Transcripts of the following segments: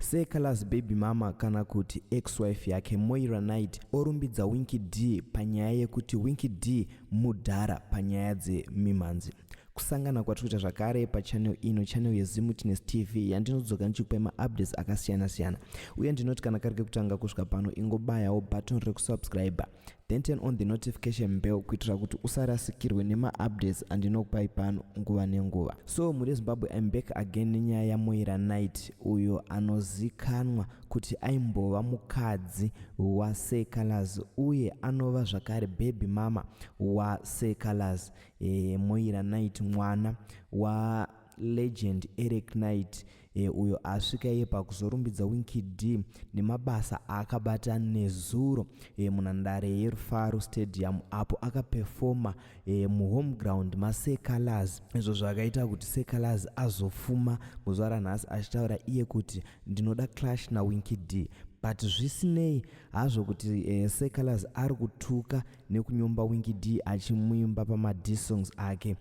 Secolors baby mama kana kuti ex-wife yake Moira Knight orumbidza Winky D panyaya yekuti Winky D mudhara panyaya dzemimhanzi. Kusangana kwatikuita zvakare pachannel ino, channel yeZimutiness TV yandinodzoka ndichikupa maupdates akasiyana-siyana. Uye ndinoti kana kari kekutanga kusvika pano ingobayawo button rekusubscribe, then turn on the notification bell kuitira kuti usarasikirwe nemaupdates andinokupai pano nguva nenguva. So muri Zimbabwe I'm back again nenyaya yaMoira Knight uyo anozikanwa kuti aimbova mukadzi waSecolors uye anova zvakare baby mama waSecolors. Moira Knight mwana wa legend Eric Knight uyo asvika iye pakuzorumbidza Winky D nemabasa akabata nezuro munhandare yeRufaro Stadium apo akaperforma muhome ground maSecolors. Izvo zvakaita kuti Secolors azofuma muzuva ranhasi achitaura iye kuti ndinoda clash naWinky D. But zvisinei hazvo kuti Secolors ari kutuka nekunyomba Winky D achimuimba pamadiss songs ake.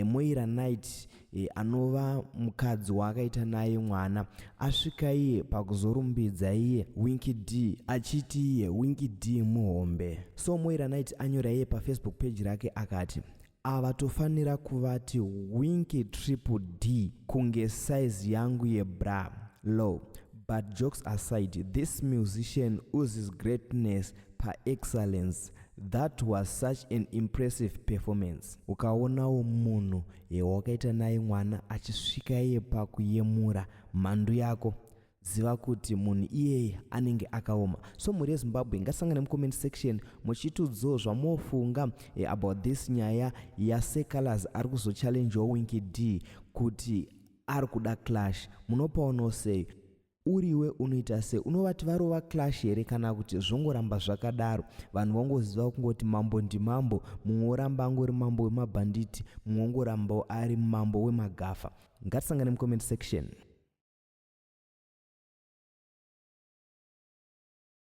Moira Knight anova mukadzi waakaita naye mwana asvika iye pakuzorumbidza iye Winky D achiti iye Winky D muhombe. So Moira Knight anyora iye paFacebook page rake akati ava tofanira kuvati Winky triple D kunge size yangu yebra low. But jokes aside, this musician oozes greatness per excellence. That was such an impressive performance. Ukaonawo munhu wakaita naye mwana achisvika iye pakuyemura mhando yako, ziva kuti munhu iyeye anenge akaoma. So muri Zimbabwe ngasangane mucomment section muchitudzowo zvamofunga about this nyaya yaSecolors ari kuzochallenge Winky D kuti ari kuda clash. Munopaonawo sei? Uriwe unoita sei? Unovati varova clash here kana kuti zvongoramba zvakadaro vanhu vangoziva kungoti mambo ndimambo, mumwe oramba angori mambo wemabhanditi, mumwe ongorambawo ari mambo wemagafa? Ngatisangane mucomment section.